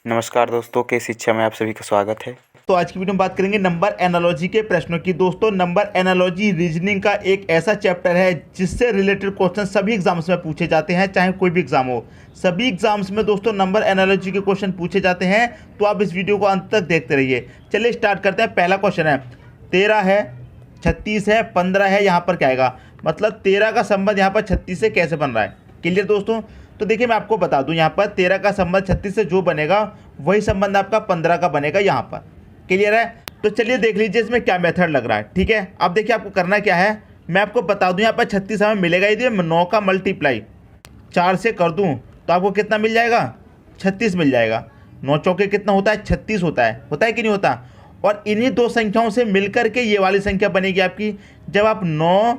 नमस्कार दोस्तों, के शिक्षा में आप सभी का स्वागत है। तो आज की वीडियो में बात करेंगे नंबर एनालॉजी के प्रश्नों की। दोस्तों, नंबर एनालॉजी रीजनिंग का एक ऐसा चैप्टर है जिससे रिलेटेड क्वेश्चन सभी एग्जाम्स में पूछे जाते हैं, चाहे कोई भी एग्जाम हो। सभी एग्जाम्स में दोस्तों नंबर एनालॉजी के क्वेश्चन पूछे जाते हैं, तो आप इस वीडियो को अंत तक देखते रहिए। चलिए स्टार्ट करते हैं। पहला क्वेश्चन है 13 है, 36 है, 15 है, यहाँ पर क्या आएगा? मतलब 13 का संबंध यहाँ पर 36 से कैसे बन रहा है? क्लियर दोस्तों? तो देखिए मैं आपको बता दूं, यहाँ पर 13 का संबंध 36 से जो बनेगा वही संबंध आपका 15 का बनेगा यहाँ पर। क्लियर है? तो चलिए देख लीजिए इसमें क्या मेथड लग रहा है। ठीक है, अब देखिए आपको करना क्या है, मैं आपको बता दूं। यहाँ पर 36 हमें मिलेगा, यदि 9 का मल्टीप्लाई 4 से कर दूं तो आपको कितना मिल जाएगा? 36 मिल जाएगा। 9 चौके कितना होता है? 36 होता है कि नहीं होता? और इन्हीं दो संख्याओं से मिलकर के ये वाली संख्या बनेगी आपकी। जब आप 9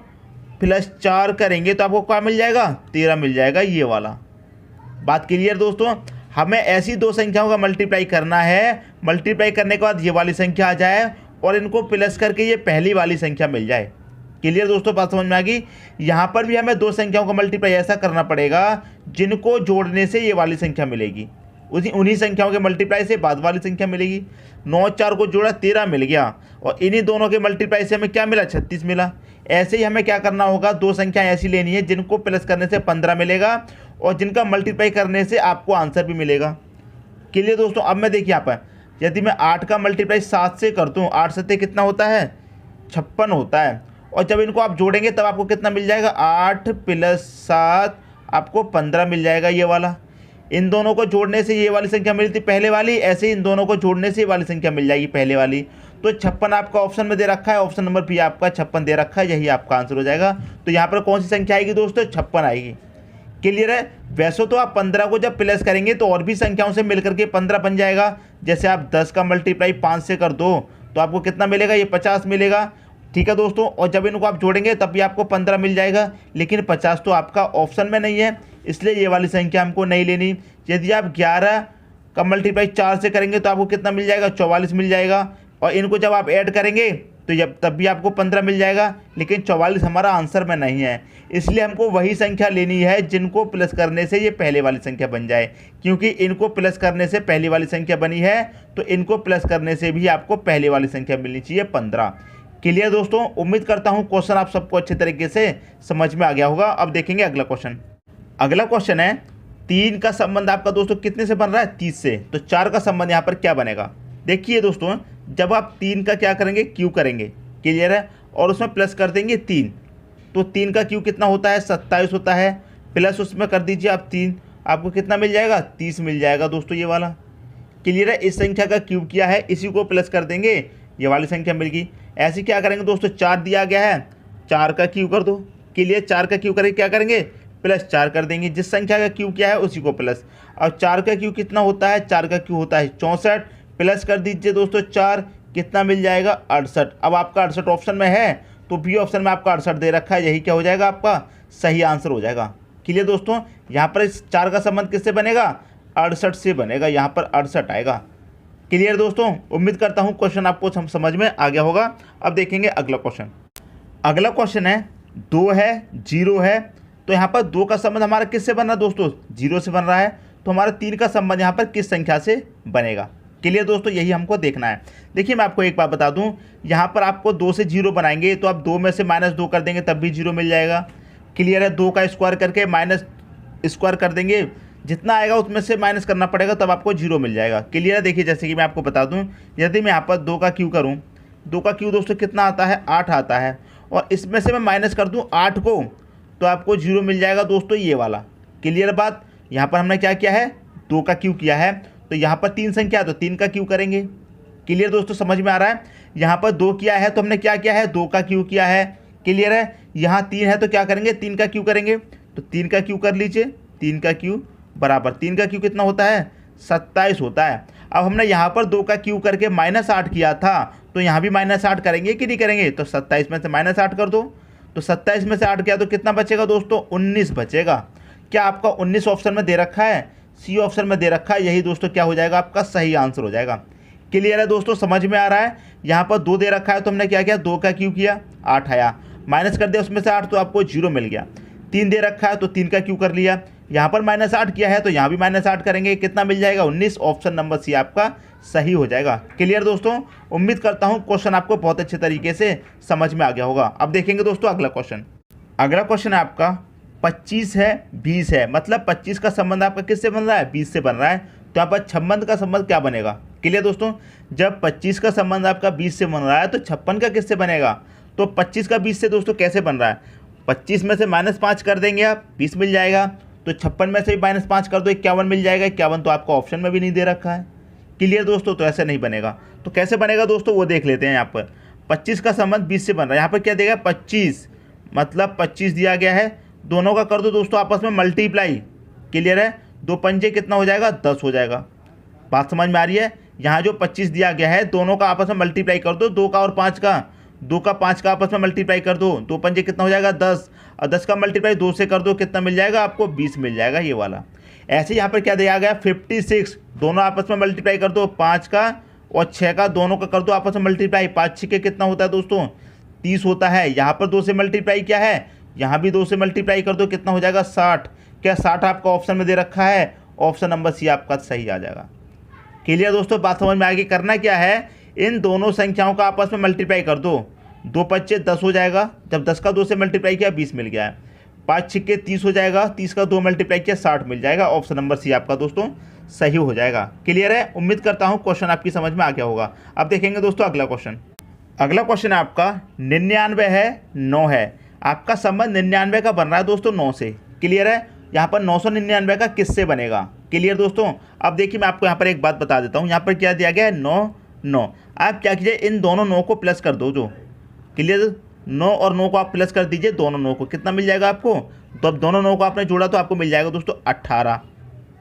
+ 4 करेंगे तो आपको क्या मिल जाएगा? 13 मिल जाएगा, ये वाला। बात क्लियर दोस्तों? हमें ऐसी दो संख्याओं का मल्टीप्लाई करना है, मल्टीप्लाई करने के बाद ये वाली संख्या आ जाए और इनको प्लस करके ये पहली वाली संख्या मिल जाए। क्लियर दोस्तों? बात समझ में आ गई? यहाँ पर भी हमें दो संख्याओं का मल्टीप्लाई ऐसा करना पड़ेगा जिनको जोड़ने से ये वाली संख्या मिलेगी, उन्हीं संख्याओं के मल्टीप्लाई से बाद वाली संख्या मिलेगी। 9 4 को जोड़ा 13 मिल गया, और इन्हीं दोनों के मल्टीप्लाई से हमें क्या मिला? 36 मिला। ऐसे ही हमें क्या करना होगा, दो संख्याएं ऐसी लेनी है जिनको प्लस करने से 15 मिलेगा और जिनका मल्टीप्लाई करने से आपको आंसर भी मिलेगा। क्लियर दोस्तों? अब मैं देखिए यहाँ पर, यदि मैं 8 का मल्टीप्लाई 7 से कर दूँ, 8 7 कितना होता है? 56 होता है। और जब इनको आप जोड़ेंगे तब आपको कितना मिल जाएगा? 8 + 7 आपको 15 मिल जाएगा, ये वाला। इन दोनों को जोड़ने से ये वाली संख्या मिली थी पहले वाली, ऐसे ही इन दोनों को जोड़ने से ये वाली संख्या मिल जाएगी पहले वाली। तो 56 आपका ऑप्शन में दे रखा है, ऑप्शन नंबर बी आपका 56 दे रखा है, यही आपका आंसर हो जाएगा। तो यहाँ पर कौन सी संख्या आएगी दोस्तों? 56 आएगी। क्लियर है? वैसे तो आप 15 को जब प्लस करेंगे तो और भी संख्याओं से मिलकर के 15 बन जाएगा। जैसे आप 10 का मल्टीप्लाई 5 से कर दो तो आपको कितना मिलेगा? ये 50 मिलेगा। ठीक है दोस्तों? और जब इनको आप जोड़ेंगे तब भी आपको 15 मिल जाएगा, लेकिन 50 तो आपका ऑप्शन में नहीं है, इसलिए ये वाली संख्या हमको नहीं लेनी। यदि आप 11 का मल्टीप्लाई 4 से करेंगे तो आपको कितना मिल जाएगा? 44 मिल जाएगा। और इनको जब आप ऐड करेंगे तो तब भी आपको 15 मिल जाएगा, लेकिन 44 हमारा आंसर में नहीं है। इसलिए हमको वही संख्या लेनी है जिनको प्लस करने से ये पहले वाली संख्या बन जाए, क्योंकि इनको प्लस करने से पहली वाली संख्या बनी है, तो इनको प्लस करने से भी आपको पहले वाली संख्या मिलनी चाहिए 15। क्लियर दोस्तों? उम्मीद करता हूँ क्वेश्चन आप सबको अच्छे तरीके से समझ में आ गया होगा। अब देखेंगे अगला क्वेश्चन। अगला क्वेश्चन है 3 का संबंध आपका दोस्तों कितने से बन रहा है? 30 से। तो 4 का संबंध यहाँ पर क्या बनेगा? देखिए दोस्तों, जब आप 3 का क्या करेंगे? क्यू करेंगे। क्लियर है? और उसमें प्लस कर देंगे 3, तो 3 का क्यू कितना होता है? 27 होता है। प्लस उसमें कर दीजिए आप 3, आपको कितना मिल जाएगा? 30 मिल जाएगा दोस्तों, ये वाला। क्लियर है? इस संख्या का क्यूब किया है, इसी को प्लस कर देंगे, ये वाली संख्या मिल गई। ऐसे क्या करेंगे दोस्तों? 4 दिया गया है, 4 का क्यू कर दो। क्लियर? 4 का क्यू करेंगे, क्या करेंगे? +4 कर देंगे। जिस संख्या का क्यू किया है उसी को प्लस। और 4 का क्यू कितना होता है? 4 का क्यू होता है 64। प्लस कर दीजिए दोस्तों 4, कितना मिल जाएगा? 68। अब आपका 68 ऑप्शन में है, तो बी ऑप्शन में आपका 68 दे रखा है, यही क्या हो जाएगा? आपका सही आंसर हो जाएगा। क्लियर दोस्तों? यहाँ पर इस 4 का संबंध किससे बनेगा? 68 से बनेगा, यहाँ पर 68 आएगा। क्लियर दोस्तों? उम्मीद करता हूँ क्वेश्चन आपको समझ में आ गया होगा। अब देखेंगे अगला क्वेश्चन। अगला क्वेश्चन है 2 है, 0 है। तो यहाँ पर 2 का संबंध हमारा किससे बन रहा है दोस्तों? 0 से बन रहा है। तो हमारा 3 का संबंध यहाँ पर किस संख्या से बनेगा? क्लियर दोस्तों? यही हमको देखना है। देखिए मैं आपको एक बात बता दूं, यहाँ पर आपको 2 से 0 बनाएंगे तो आप 2 में से -2 कर देंगे तब भी 0 मिल जाएगा। क्लियर है? 2 का स्क्वायर करके माइनस स्क्वायर कर देंगे, जितना आएगा उसमें से माइनस करना पड़ेगा, तब आपको 0 मिल जाएगा। क्लियर है? देखिए जैसे कि मैं आपको बता दूँ, यदि मैं यहाँ पर 2 का क्यू करूँ, 2 का क्यू दोस्तों कितना आता है? 8 आता है। और इसमें से मैं माइनस कर दूँ 8 को, तो आपको 0 मिल जाएगा दोस्तों, ये वाला। क्लियर बात? यहाँ पर हमने क्या किया है? 2 का क्यू किया है, तो यहाँ पर 3 संख्या है तो 3 का क्यू करेंगे। क्लियर दोस्तों? समझ में आ रहा है? यहाँ पर 2 किया है तो हमने क्या किया है? 2 का क्यू किया है। क्लियर है? यहाँ 3 है तो क्या करेंगे? 3 का क्यू करेंगे। तो 3 का क्यू कर लीजिए, 3 का क्यू बराबर 3 का क्यू कितना होता है? 27 होता है। अब हमने यहाँ पर 2 का क्यू करके -8 किया था, तो यहाँ भी -8 करेंगे कि नहीं करेंगे? तो 27 में से -8 कर दो, तो 27 में से 8 किया तो कितना बचेगा दोस्तों? 19 बचेगा। क्या आपका 19 ऑप्शन में दे रखा है? सी ऑप्शन में दे रखा है, यही दोस्तों क्या हो जाएगा? आपका सही आंसर हो जाएगा। क्लियर है दोस्तों? समझ में आ रहा है? यहाँ पर 2 दे रखा है तो हमने क्या किया? 2 का क्यू किया, 8 आया, माइनस कर दिया उसमें से 8 तो आपको 0 मिल गया। 3 दे रखा है तो 3 का क्यू कर लिया, यहाँ पर -8 किया है तो यहाँ भी -8 करेंगे, कितना मिल जाएगा 19। ऑप्शन नंबर सी आपका सही हो जाएगा। क्लियर दोस्तों, उम्मीद करता हूँ क्वेश्चन आपको बहुत अच्छे तरीके से समझ में आ गया होगा। अब देखेंगे दोस्तों अगला क्वेश्चन। अगला क्वेश्चन है आपका 25 है 20 है, मतलब 25 का संबंध आपका किससे बन रहा है 20 से बन रहा है, तो यहाँ पर 56 का संबंध क्या बनेगा। क्लियर दोस्तों, जब 25 का संबंध आपका 20 से बन रहा है तो 56 का किससे बनेगा, तो 25 का 20 से दोस्तों कैसे बन रहा है, 25 में से -5 कर देंगे आप 20 मिल जाएगा, तो 56 में से भी -5 कर दो 51 मिल जाएगा। 51 तो आपका ऑप्शन में भी नहीं दे रखा है। क्लियर दोस्तों, तो ऐसे नहीं बनेगा। तो कैसे बनेगा दोस्तों वो देख लेते हैं। यहाँ पर 25 का संबंध 20 से बन रहा है, यहाँ पर क्या देगा 25, मतलब 25 दिया गया है, दोनों का कर दो दोस्तों आपस में मल्टीप्लाई। क्लियर है, 2 पंजे कितना हो जाएगा 10 हो जाएगा। बात समझ में आ रही है। यहाँ जो 25 दिया गया है दोनों का आपस में मल्टीप्लाई कर दो, 2 का और 5 का, 2 का 5 का आपस में मल्टीप्लाई कर दो, 2 पंजे कितना हो जाएगा 10, और 10 का मल्टीप्लाई 2 से कर दो, कितना मिल जाएगा आपको 20 मिल जाएगा ये वाला। ऐसे यहाँ पर क्या दिया गया 56, दोनों आपस में मल्टीप्लाई कर दो, 5 का और 6 का दोनों का कर दो आपस में मल्टीप्लाई, 5 6 के कितना होता है दोस्तों 30 होता है। यहाँ पर 2 से मल्टीप्लाई किया है, यहाँ भी 2 से मल्टीप्लाई कर दो, कितना हो जाएगा 60। क्या 60 आपका ऑप्शन में दे रखा है, ऑप्शन नंबर सी आपका सही आ जाएगा। क्लियर दोस्तों, बात समझ में आगे करना क्या है, इन दोनों संख्याओं का आपस में मल्टीप्लाई कर दो, 2 पच्चे 10 हो जाएगा, जब 10 का 2 से मल्टीप्लाई किया 20 मिल गया है, 5 छिक्के 30 हो जाएगा, 30 का 2 मल्टीप्लाई किया 60 मिल जाएगा। ऑप्शन नंबर सी आपका दोस्तों सही हो जाएगा। क्लियर है, उम्मीद करता हूँ क्वेश्चन आपकी समझ में आ गया होगा। अब देखेंगे दोस्तों अगला क्वेश्चन। अगला क्वेश्चन है आपका 99 है 9 है, आपका संबंध 99 का बन रहा है दोस्तों 9 से। क्लियर है, यहाँ पर 999 का किससे बनेगा। क्लियर दोस्तों, अब देखिए मैं आपको यहाँ पर एक बात बता देता हूँ। यहाँ पर क्या दिया गया है 9 9, आप क्या कीजिए इन दोनों 9 को प्लस कर दो जो। क्लियर, 9 और 9 को आप प्लस कर दीजिए, दोनों 9 को कितना मिल जाएगा आपको, तो अब दोनों 9 को आपने जोड़ा तो आपको मिल जाएगा दोस्तों 18।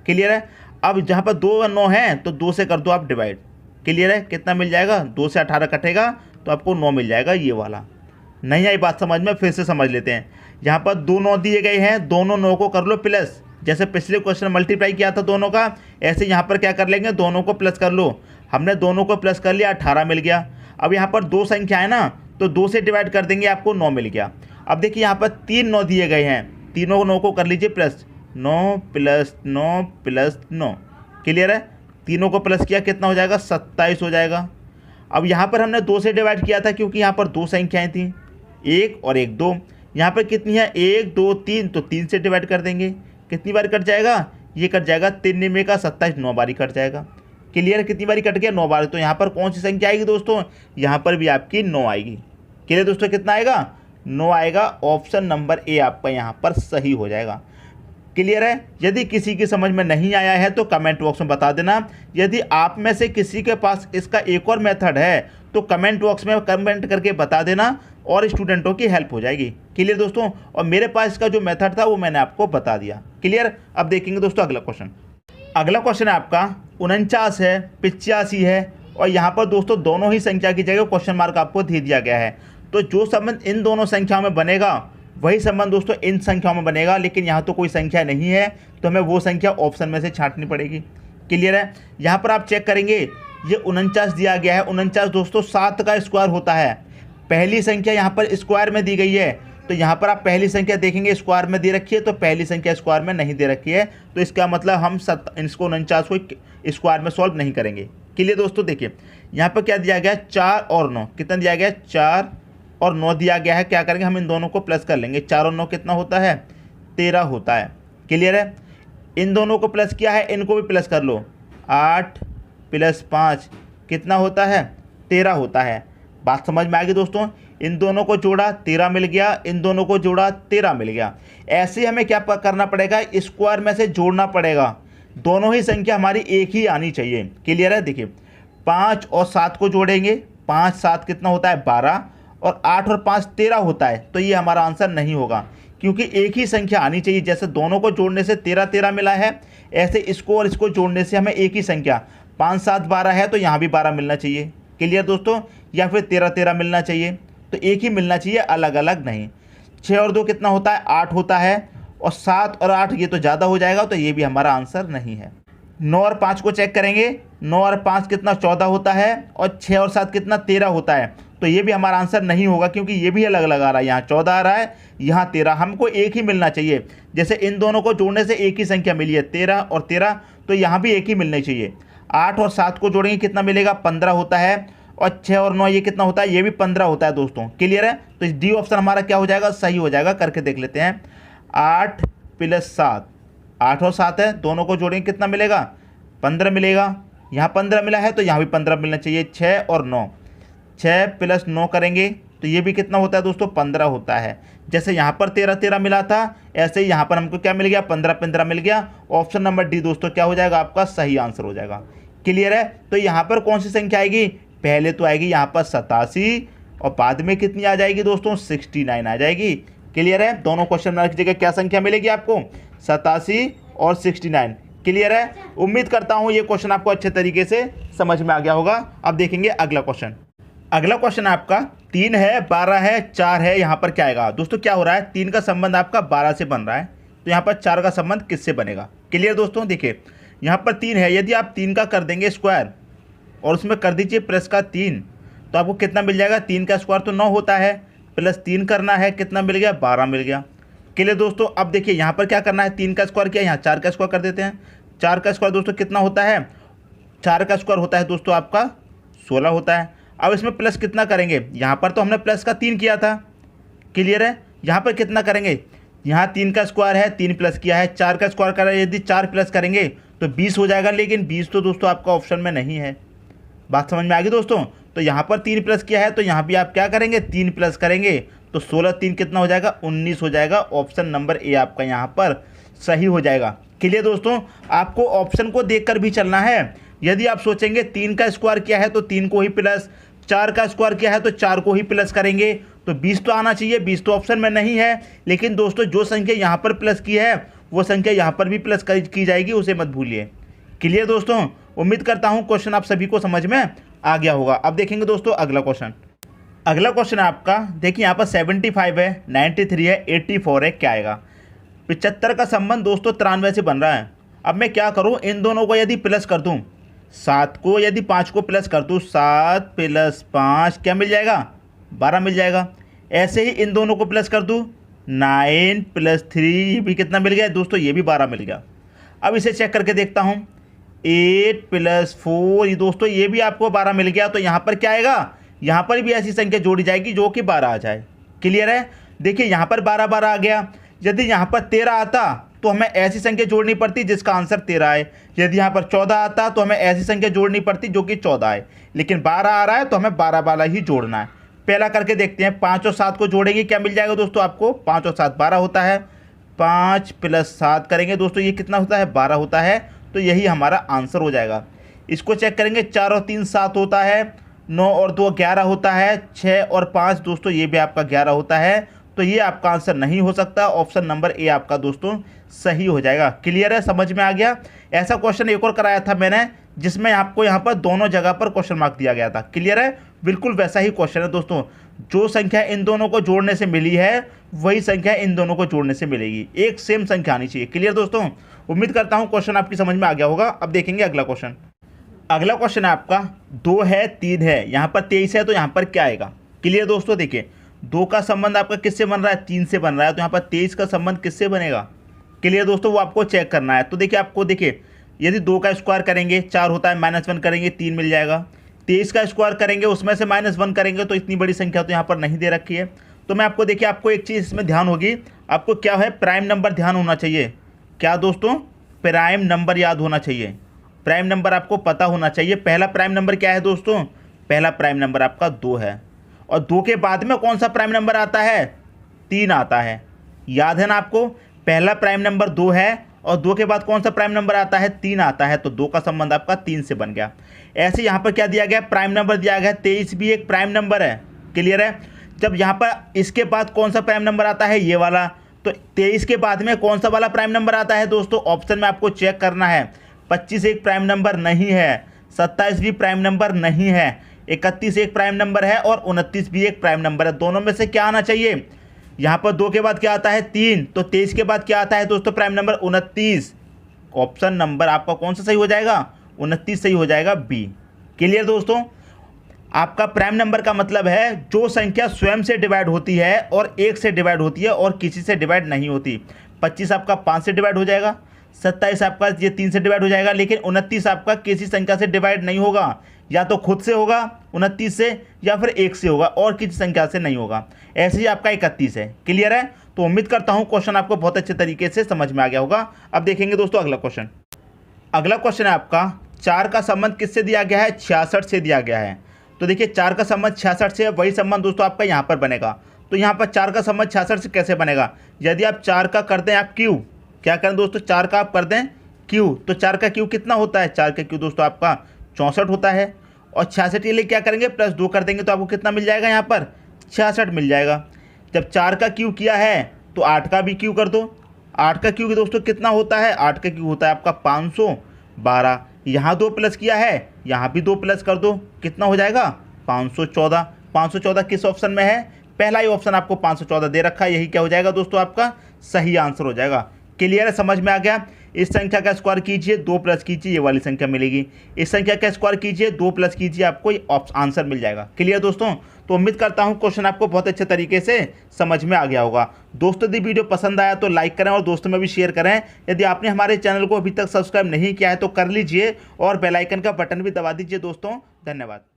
क्लियर है, अब जहाँ पर 2 और 9 हैं तो 2 से कर दो आप डिवाइड। क्लियर है, कितना मिल जाएगा 2 से 18 कटेगा तो आपको 9 मिल जाएगा ये वाला। नहीं आई बात समझ में, फिर से समझ लेते हैं। यहाँ पर 2 9 दिए गए हैं, दोनों 9 को कर लो प्लस, जैसे पिछले क्वेश्चन मल्टीप्लाई किया था दोनों का, ऐसे यहाँ पर क्या कर लेंगे दोनों को प्लस कर लो। हमने दोनों को प्लस कर लिया 18 मिल गया। अब यहाँ पर 2 संख्या है ना, तो 2 से डिवाइड कर देंगे आपको 9 मिल गया। अब देखिए यहाँ पर 3 9 दिए गए हैं, तीनों 9 को कर लीजिए प्लस, 9 + 9 + 9। क्लियर है, तीनों को प्लस किया कितना हो जाएगा 27 हो जाएगा। अब यहाँ पर हमने 2 से डिवाइड किया था क्योंकि यहाँ पर 2 संख्याएँ थीं, 1 और 1 2। यहाँ पर कितनी है 1 2 3, तो 3 से डिवाइड कर देंगे, कितनी बार कट जाएगा, ये कट जाएगा 3 निमे का 27, 9 बार ही कट जाएगा। क्लियर, कितनी बार कट गया 9 बार। तो यहाँ पर कौन सी संख्या आएगी दोस्तों, यहाँ पर भी आपकी 9 आएगी। क्लियर दोस्तों, कितना आएगा 9 आएगा। ऑप्शन नंबर ए आपका यहाँ पर सही हो जाएगा। क्लियर है, यदि किसी की समझ में नहीं आया है तो कमेंट बॉक्स में बता देना। यदि आप में से किसी के पास इसका एक और मेथड है तो कमेंट बॉक्स में कमेंट करके बता देना और स्टूडेंटों की हेल्प हो जाएगी। क्लियर दोस्तों, और मेरे पास इसका जो मेथड था वो मैंने आपको बता दिया। क्लियर, अब देखेंगे दोस्तों अगला क्वेश्चन। अगला क्वेश्चन है आपका 49 है 85 है, और यहाँ पर दोस्तों दोनों ही संख्या की जगह क्वेश्चन मार्क आपको दे दिया गया है। तो जो संबंध इन दोनों संख्याओं में बनेगा वही संबंध दोस्तों इन संख्याओं में बनेगा, लेकिन यहाँ तो कोई संख्या नहीं है तो हमें वो संख्या ऑप्शन में से छांटनी पड़ेगी। क्लियर है, यहाँ पर आप चेक करेंगे ये 49 दिया गया है, 49 दोस्तों 7 का स्क्वायर होता है। पहली संख्या यहाँ पर स्क्वायर में दी गई है, तो यहाँ पर आप पहली संख्या देखेंगे स्क्वायर में दे रखी है, तो पहली संख्या स्क्वायर में नहीं दे रखी है, तो इसका मतलब हम इसको 49 को स्क्वायर में सॉल्व नहीं करेंगे। क्लियर दोस्तों, देखिए यहाँ पर क्या दिया गया 4 और 9, कितना दिया गया 4 और 9 दिया गया है। क्या करेंगे हम इन दोनों को प्लस कर लेंगे, 4 और 9 कितना होता है 13 होता है। क्लियर है, इन दोनों को प्लस किया है, इनको भी प्लस कर लो, 8 + 5 कितना होता है 13 होता है। बात समझ में आ गई दोस्तों, इन दोनों को जोड़ा 13 मिल गया, इन दोनों को जोड़ा 13 मिल गया। ऐसे हमें क्या करना पड़ेगा, स्क्वायर में से जोड़ना पड़ेगा, दोनों ही संख्या हमारी एक ही आनी चाहिए। क्लियर है, देखिए 5 और 7 को जोड़ेंगे, 5 7 कितना होता है 12, और 8 और 5 13 होता है, तो ये हमारा आंसर नहीं होगा क्योंकि एक ही संख्या आनी चाहिए। जैसे दोनों को जोड़ने से 13 13 मिला है, ऐसे इसको और इसको जोड़ने से हमें एक ही संख्या 5 7 12 है, तो यहाँ भी 12 मिलना चाहिए। क्लियर दोस्तों, या फिर 13 13 मिलना चाहिए, तो एक ही मिलना चाहिए, अलग अलग नहीं। 6 और 2 कितना होता है 8 होता है, और 7 और 8 ये तो ज़्यादा हो जाएगा, तो ये भी हमारा आंसर नहीं है। 9 और 5 को चेक करेंगे, 9 और 5 कितना 14 होता है और 6 और 7 कितना 13 होता है। तो ये भी हमारा आंसर नहीं होगा क्योंकि ये भी अलग अलग आ रहा है, यहाँ 14 आ रहा है, यहाँ 13। हमको एक ही मिलना चाहिए, जैसे इन दोनों को जोड़ने से एक ही संख्या मिली है 13 और 13, तो यहाँ भी एक ही मिलनी चाहिए। 8 और 7 को जोड़ेंगे कितना मिलेगा 15 होता है, और 6 और 9 ये कितना होता है, ये भी 15 होता है दोस्तों। क्लियर है, तो इस डी ऑप्शन हमारा क्या हो जाएगा, सही हो जाएगा। करके देख लेते हैं। 8 + 7, 8 और 7 है, दोनों को जोड़ेंगे कितना मिलेगा 15 मिलेगा। यहाँ 15 मिला है तो यहाँ भी 15 मिलना चाहिए। 6 और 9, 6 + 9 करेंगे तो ये भी कितना होता है दोस्तों 15 होता है। जैसे यहाँ पर 13 13 मिला था, ऐसे ही यहाँ पर हमको क्या मिल गया 15 15 मिल गया। ऑप्शन नंबर डी दोस्तों क्या हो जाएगा, आपका सही आंसर हो जाएगा। क्लियर है, तो यहाँ पर कौन सी संख्या आएगी, पहले तो आएगी यहाँ पर 87 और बाद में कितनी आ जाएगी दोस्तों 69 आ जाएगी। क्लियर है, दोनों क्वेश्चन मार्क की जगह क्या संख्या मिलेगी आपको 87 और 69। क्लियर है, उम्मीद करता हूँ ये क्वेश्चन आपको अच्छे तरीके से समझ में आ गया होगा। अब देखेंगे अगला क्वेश्चन। अगला क्वेश्चन आपका 3 है, 12 है, 4 है। यहाँ पर क्या आएगा दोस्तों, क्या हो रहा है 3 का संबंध आपका 12 से बन रहा है, तो यहाँ पर 4 का संबंध किससे बनेगा। क्लियर दोस्तों, देखिए यहाँ पर 3 है, यदि आप 3 का कर देंगे स्क्वायर और उसमें कर दीजिए प्लस का 3, तो आपको कितना मिल जाएगा, 3 का स्क्वायर तो 9 होता है, प्लस 3 करना है, कितना मिल गया 12 मिल गया। क्लियर दोस्तों, अब देखिए यहाँ पर क्या करना है, 3 का स्क्वायर किया, यहाँ 4 का स्क्वायर कर देते हैं। 4 का स्क्वायर दोस्तों कितना होता है, 4 का स्क्वायर होता है दोस्तों आपका 16 होता है। अब इसमें प्लस कितना करेंगे, यहाँ पर तो हमने प्लस का 3 किया था। क्लियर है, यहाँ पर कितना करेंगे, यहाँ 3 का स्क्वायर है, 3 प्लस किया है, 4 का स्क्वायर करा, यदि 4 प्लस करेंगे तो 20 हो जाएगा, लेकिन 20 तो दोस्तों आपका ऑप्शन में नहीं है। बात समझ में आ गई दोस्तों, तो यहाँ पर 3 प्लस किया है तो यहाँ भी आप क्या करेंगे 3 प्लस करेंगे, तो 16 3 कितना हो जाएगा 19 हो जाएगा। ऑप्शन नंबर ए आपका यहाँ पर सही हो जाएगा। क्लियर दोस्तों, आपको ऑप्शन को देखकर भी चलना है। यदि आप सोचेंगे 3 का स्क्वायर किया है तो 3 को ही प्लस, 4 का स्क्वायर किया है तो 4 को ही प्लस करेंगे, तो 20 तो आना चाहिए, 20 तो ऑप्शन में नहीं है। लेकिन दोस्तों जो संख्या यहाँ पर प्लस की है वो संख्या यहाँ पर भी प्लस की जाएगी, उसे मत भूलिए। क्लियर दोस्तों, उम्मीद करता हूँ क्वेश्चन आप सभी को समझ में आ गया होगा। अब देखेंगे दोस्तों अगला क्वेश्चन। अगला क्वेश्चन आपका देखिए यहाँ पर 75 है, 93 है, 84 है, क्या आएगा। 75 का संबंध दोस्तों 93 से बन रहा है। अब मैं क्या करूँ, इन दोनों को यदि प्लस कर दूँ, 7 को यदि 5 को प्लस कर दूँ, 7 + 5 क्या मिल जाएगा 12 मिल जाएगा। ऐसे ही इन दोनों को प्लस कर दूँ, 9 + 3 ये भी कितना मिल गया दोस्तों, ये भी 12 मिल गया। अब इसे चेक करके देखता हूँ, 8 + 4 ये दोस्तों ये भी आपको 12 मिल गया। तो यहाँ पर क्या आएगा, यहाँ पर भी ऐसी संख्या जोड़ी जाएगी जो कि 12 आ जाए। क्लियर है, देखिए यहाँ पर 12 12 आ गया। यदि यहाँ पर 13 आता तो हमें ऐसी संख्या जोड़नी पड़ती जिसका आंसर 13 आए। यदि यहाँ पर 14 आता तो हमें ऐसी संख्या जोड़नी पड़ती जो कि 14 आए, लेकिन 12 आ रहा है तो हमें 12 वाला ही जोड़ना है। पहला करके देखते हैं, 5 और 7 को जोड़ेंगे क्या मिल जाएगा दोस्तों आपको, 5 और 7 12 होता है। 5 + 7 करेंगे दोस्तों, ये कितना होता है 12 होता है, तो यही हमारा आंसर हो जाएगा। इसको चेक करेंगे, 4 और 3 7 होता है, 9 और 2 11 होता है, 6 और 5 दोस्तों ये भी आपका 11 होता है, तो ये आपका आंसर नहीं हो सकता। ऑप्शन नंबर ए आपका दोस्तों सही हो जाएगा। क्लियर है, समझ में आ गया। ऐसा क्वेश्चन एक और कराया था मैंने जिसमें आपको यहाँ पर दोनों जगह पर क्वेश्चन मार्क दिया गया था। क्लियर है, बिल्कुल वैसा ही क्वेश्चन है दोस्तों। जो संख्या इन दोनों को जोड़ने से मिली है वही संख्या इन दोनों को जोड़ने से मिलेगी, एक सेम संख्या आनी चाहिए। क्लियर दोस्तों, उम्मीद करता हूँ क्वेश्चन आपकी समझ में आ गया होगा। अब देखेंगे अगला क्वेश्चन। अगला क्वेश्चन है आपका 2 है 3 है, यहाँ पर 23 है, तो यहाँ पर क्या आएगा। क्लियर दोस्तों, देखिए 2 का संबंध आपका किससे बन रहा है 3 से बन रहा है, तो यहाँ पर 23 का संबंध किससे बनेगा। क्लियर दोस्तों, वो आपको चेक करना है। तो देखिए आपको देखिए, यदि 2 का स्क्वायर करेंगे 4 होता है, -1 करेंगे 3 मिल जाएगा। 23 का स्क्वायर करेंगे उसमें से -1 करेंगे तो इतनी बड़ी संख्या तो यहाँ पर नहीं दे रखी है। तो मैं आपको देखिए, आपको एक चीज़ इसमें ध्यान होगी, आपको क्या है प्राइम नंबर ध्यान होना चाहिए। क्या दोस्तों, प्राइम नंबर याद होना चाहिए, प्राइम नंबर आपको पता होना चाहिए। पहला प्राइम नंबर क्या है दोस्तों, पहला प्राइम नंबर आपका 2 है, और 2 के बाद में कौन सा प्राइम नंबर आता है 3 आता है। याद है ना आपको, पहला प्राइम नंबर 2 है और 2 के बाद कौन सा प्राइम नंबर आता है 3 आता है, तो 2 का संबंध आपका 3 से बन गया। ऐसे यहाँ पर क्या दिया गया, प्राइम नंबर दिया गया, 23 भी एक प्राइम नंबर है। क्लियर है, जब यहाँ पर इसके बाद कौन सा प्राइम नंबर आता है ये वाला, तो 23 के बाद में कौन सा वाला प्राइम नंबर आता है दोस्तों, ऑप्शन में आपको चेक करना है। 25 एक प्राइम नंबर नहीं है, 27 भी प्राइम नंबर नहीं है, 31 एक प्राइम नंबर है और 29 भी एक प्राइम नंबर है। दोनों में से क्या आना चाहिए, यहाँ पर 2 के बाद क्या आता है 3, तो 23 के बाद क्या आता है दोस्तों प्राइम नंबर 29। ऑप्शन नंबर आपका कौन सा सही हो जाएगा, 29 सही हो जाएगा, बी। क्लियर दोस्तों। आपका प्राइम नंबर का मतलब है जो संख्या स्वयं से डिवाइड होती है और 1 से डिवाइड होती है और किसी से डिवाइड नहीं होती। 25 आपका 5 से डिवाइड हो जाएगा, 27 आपका ये 3 से डिवाइड हो जाएगा, लेकिन 29 आपका किसी संख्या से डिवाइड नहीं होगा, या तो खुद से होगा 29 से, या फिर 1 से होगा और किसी संख्या से नहीं होगा। ऐसे ही आपका 31 है। क्लियर है। तो उम्मीद करता हूँ क्वेश्चन आपको बहुत अच्छे तरीके से समझ में आ गया होगा। अब देखेंगे दोस्तों अगला क्वेश्चन। अगला क्वेश्चन है आपका 4 का संबंध किससे दिया गया है, 66 से दिया गया है। तो देखिए 4 का संबंध 66 से, वही संबंध दोस्तों आपका यहाँ पर बनेगा। तो यहाँ पर 4 का संबंध 66 से कैसे बनेगा, यदि आप 4 का कर दें आप क्यू, क्या करें दोस्तों, 4 का आप कर दें क्यू, तो 4 का क्यू कितना होता है, 4 का क्यू दोस्तों आपका 64 होता है। और 66 के लिए क्या करेंगे, +2 कर देंगे तो आपको कितना मिल जाएगा, यहाँ पर 66 मिल जाएगा। जब 4 का क्यू किया है तो 8 का भी क्यू कर दो। 8 का क्यू दोस्तों कितना होता है, 8 का क्यू होता है आपका 512। यहाँ 2 प्लस किया है, यहाँ भी 2 प्लस कर दो, कितना हो जाएगा 514। 514 किस ऑप्शन में है, पहला ही ऑप्शन आपको 514 दे रखा है, यही क्या हो जाएगा दोस्तों आपका सही आंसर हो जाएगा। क्लियर है, समझ में आ गया। इस संख्या का स्क्वायर कीजिए, 2 प्लस कीजिए, ये वाली संख्या मिलेगी। इस संख्या का स्क्वायर कीजिए, 2 प्लस कीजिए, आपको आंसर मिल जाएगा। क्लियर दोस्तों। तो उम्मीद करता हूँ क्वेश्चन आपको बहुत अच्छे तरीके से समझ में आ गया होगा। दोस्तों यदि वीडियो पसंद आया तो लाइक करें और दोस्तों में भी शेयर करें। यदि आपने हमारे चैनल को अभी तक सब्सक्राइब नहीं किया है तो कर लीजिए और बेल आइकन का बटन भी दबा दीजिए दोस्तों। धन्यवाद।